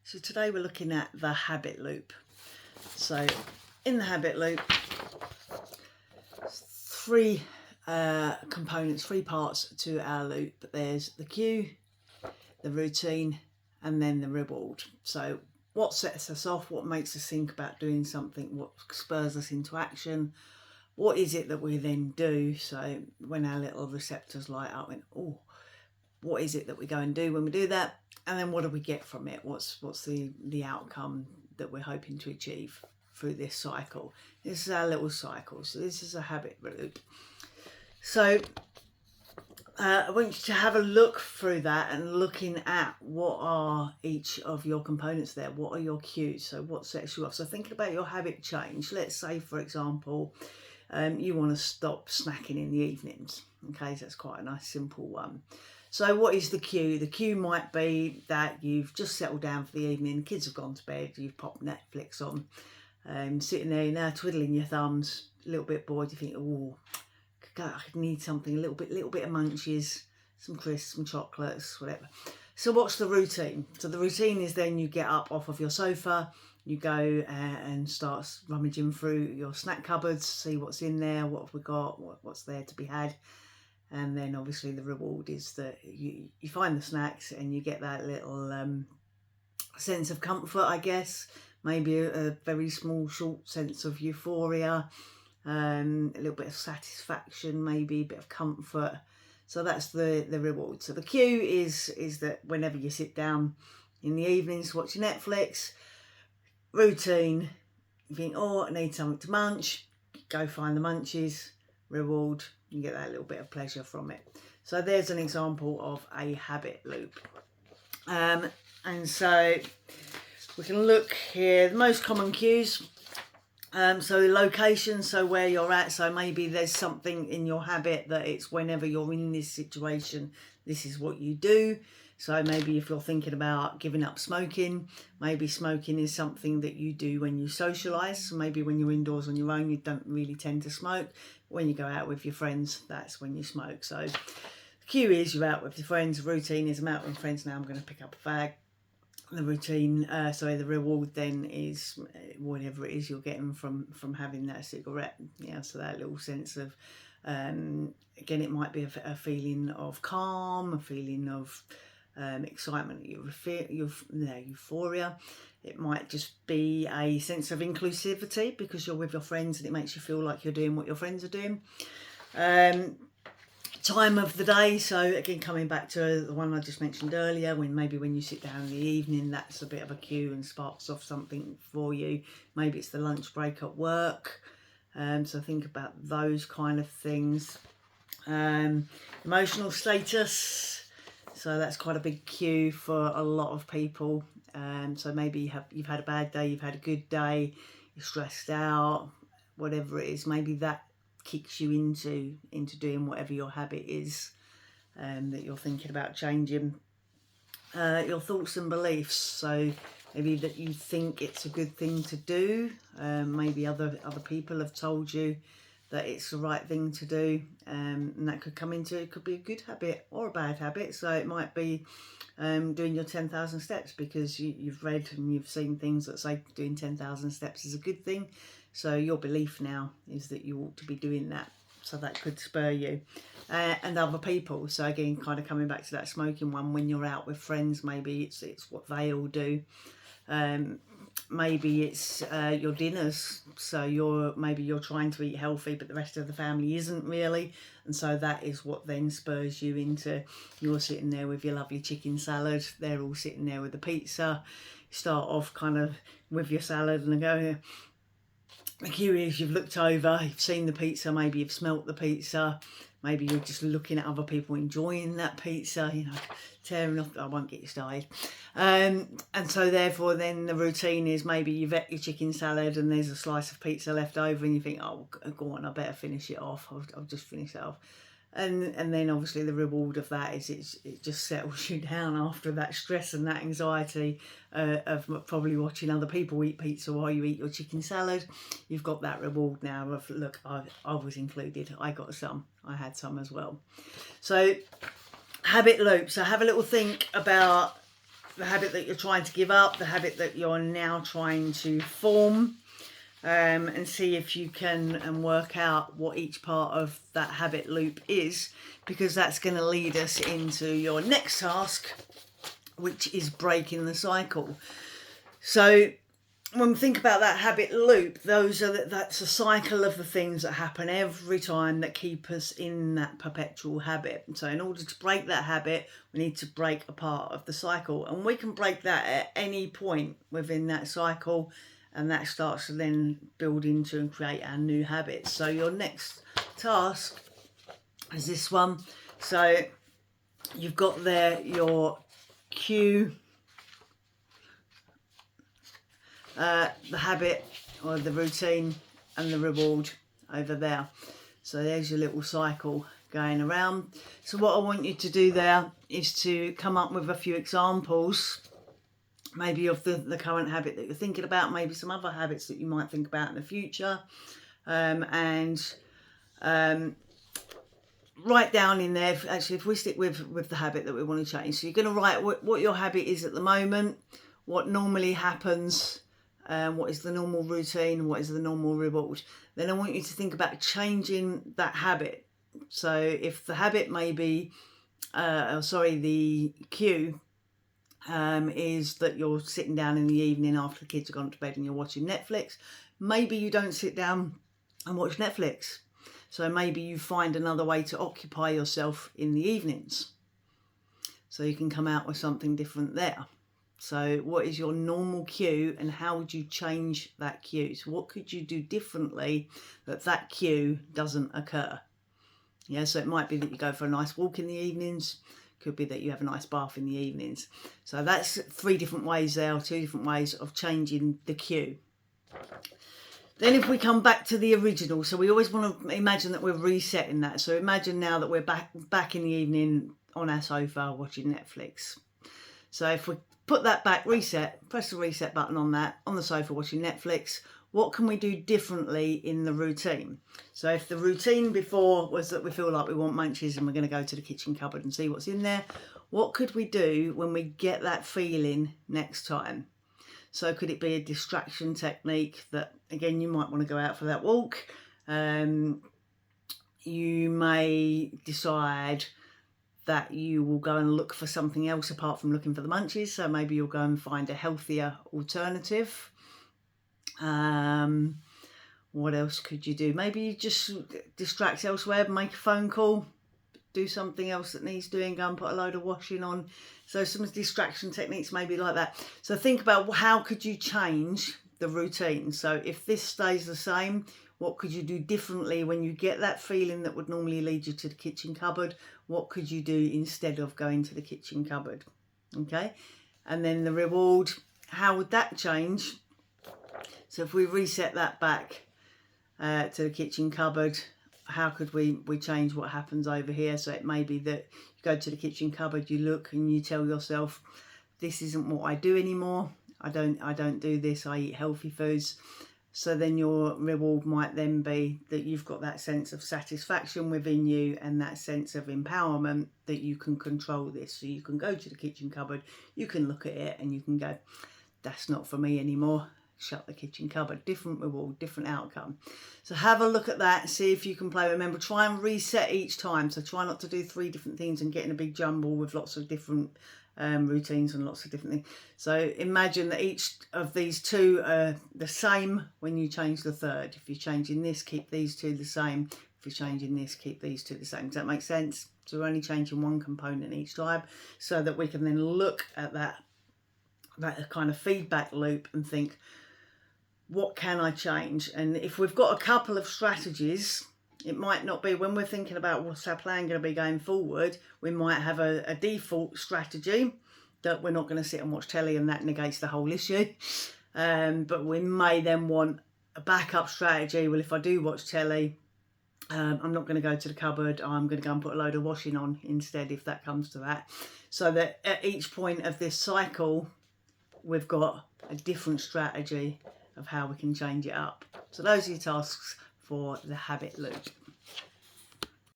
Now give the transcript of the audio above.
So today we're looking at the habit loop. So in the habit loop, three components, three parts to our loop. There's the cue, the routine, and then the reward. So what sets us off, what makes us think about doing something, what spurs us into action, what is it that we then do? So when our little receptors light up and, oh, what is it that we go and do when we do that? And then what do we get from it? What's the outcome that we're hoping to achieve through this cycle? This is our little cycle. So this is a habit loop. So I want you to have a look through that and looking at what are each of your components there. What are your cues? So what sets you off? So thinking about your habit change. Let's say, for example, you want to stop snacking in the evenings. Okay, so that's quite a nice simple one. So what is the cue? The cue might be that you've just settled down for the evening, the kids have gone to bed, you've popped Netflix on, sitting there now twiddling your thumbs, a little bit bored, you think, oh, I need something, a little bit of munchies, some crisps, some chocolates, whatever. So what's the routine? So the routine is then you get up off of your sofa, you go and start rummaging through your snack cupboards, see what's in there, what have we got, what's there to be had. And then obviously the reward is that you find the snacks and you get that little sense of comfort, I guess. Maybe a very small, short sense of euphoria, a little bit of satisfaction, maybe a bit of comfort. So that's the reward. So the cue is that whenever you sit down in the evenings watching Netflix, routine, you think, oh, I need something to munch, go find the munchies. Reward, you get that little bit of pleasure from it. So there's an example of a habit loop. And so we can look here, the most common cues. So location, so where you're at. So maybe there's something in your habit that it's whenever you're in this situation, this is what you do. So maybe if you're thinking about giving up smoking, maybe smoking is something that you do when you socialise. So maybe when you're indoors on your own, you don't really tend to smoke. When you go out with your friends, that's when you smoke. So the cue is you're out with your friends. Routine is I'm out with friends now, I'm going to pick up a fag. The routine, the reward then is whatever it is you're getting from having that cigarette. Yeah, so that little sense of, again, it might be a feeling of calm, a feeling of excitement, euphoria. It might just be a sense of inclusivity because you're with your friends and it makes you feel like you're doing what your friends are doing. Time of the day, so again coming back to the one I just mentioned earlier, when you sit down in the evening, that's a bit of a cue and sparks off something for you. Maybe it's the lunch break at work, so think about those kind of things. Emotional status, so that's quite a big cue for a lot of people. So maybe you've had a bad day, you've had a good day, you're stressed out, whatever it is, maybe that kicks you into doing whatever your habit is that you're thinking about changing. Your thoughts and beliefs, so maybe that you think it's a good thing to do, maybe other people have told you that it's the right thing to do, and that could it could be a good habit or a bad habit. So it might be doing your 10,000 steps because you've read and you've seen things that say doing 10,000 steps is a good thing. So your belief now is that you ought to be doing that. So that could spur you. And other people. So again, kind of coming back to that smoking one, when you're out with friends, maybe it's what they all do. Maybe it's your dinners. So maybe you're trying to eat healthy, but the rest of the family isn't really. And so that is what then spurs you into, you're sitting there with your lovely chicken salad. They're all sitting there with the pizza. You start off kind of with your salad and go, the cue is you've looked over, you've seen the pizza, maybe you've smelt the pizza, maybe you're just looking at other people enjoying that pizza, tearing off, I won't get you started. And so therefore then the routine is maybe you've ate your chicken salad and there's a slice of pizza left over and you think, oh, go on, I better finish it off, I'll just finish that off. And then obviously the reward of that is it just settles you down after that stress and that anxiety of probably watching other people eat pizza while you eat your chicken salad. You've got that reward now of, look, I was included, I had some as well. So habit loop, so have a little think about the habit that you're trying to give up, the habit that you're now trying to form, and see if you can work out what each part of that habit loop is, because that's going to lead us into your next task, which is breaking the cycle. So when we think about that habit loop, that's a cycle of the things that happen every time that keep us in that perpetual habit. So in order to break that habit, we need to break a part of the cycle, and we can break that at any point within that cycle, and that starts to then build into and create our new habits. So your next task is this one. So you've got there your cue, the habit or the routine, and the reward over there. So there's your little cycle going around. So what I want you to do there is to come up with a few examples, maybe of the current habit that you're thinking about, maybe some other habits that you might think about in the future, and write down in there, actually, if we stick with the habit that we want to change. So you're going to write what your habit is at the moment, what normally happens, what is the normal routine, what is the normal reward. Then I want you to think about changing that habit. So if the habit may be, the cue is that you're sitting down in the evening after the kids have gone to bed and you're watching Netflix, maybe you don't sit down and watch Netflix. So maybe you find another way to occupy yourself in the evenings. So you can come out with something different there. So what is your normal cue, and how would you change that cue? So what could you do differently that cue doesn't occur? Yeah, so it might be that you go for a nice walk in the evenings. Could be that you have a nice bath in the evenings. So that's 3 different ways there, 2 different ways of changing the cue. Then if we come back to the original, so we always want to imagine that we're resetting that. So imagine now that we're back in the evening on our sofa watching Netflix. So if we put that back, reset, press the reset button on that, on the sofa watching Netflix, what can we do differently in the routine? So if the routine before was that we feel like we want munchies and we're going to go to the kitchen cupboard and see what's in there, what could we do when we get that feeling next time? So could it be a distraction technique that, again, you might want to go out for that walk. You may decide that you will go and look for something else apart from looking for the munchies. So maybe you'll go and find a healthier alternative. What else could you do? Maybe you just distract elsewhere, make a phone call, do something else that needs doing, go and put a load of washing on. So some distraction techniques maybe like that. So think about how could you change the routine. So if this stays the same, what could you do differently when you get that feeling that would normally lead you to the kitchen cupboard? What could you do instead of going to the kitchen cupboard? Okay, and then the reward, how would that change? So if we reset that back to the kitchen cupboard, how could we change what happens over here? So it may be that you go to the kitchen cupboard, you look and you tell yourself, this isn't what I do anymore. I don't do this. I eat healthy foods. So then your reward might then be that you've got that sense of satisfaction within you and that sense of empowerment that you can control this. So you can go to the kitchen cupboard, you can look at it and you can go, that's not for me anymore. Shut the kitchen cupboard. Different reward, different outcome. So have a look at that, see if you can play. Remember, try and reset each time. So try not to do 3 different things and get in a big jumble with lots of different routines and lots of different things. So imagine that each of these 2 are the same when you change the third. If you're changing this, keep these 2 the same. If you're changing this, keep these 2 the same. Does that make sense? So we're only changing 1 component each time, so that we can then look at that kind of feedback loop and think, what can I change? And if we've got a couple of strategies, it might not be, when we're thinking about what's our plan going to be going forward, we might have a default strategy that we're not going to sit and watch telly, and that negates the whole issue. But we may then want a backup strategy. Well, if I do watch telly, I'm not going to go to the cupboard. I'm going to go and put a load of washing on instead, if that comes to that. So that at each point of this cycle, we've got a different strategy of how we can change it up. So those are your tasks for the habit loop.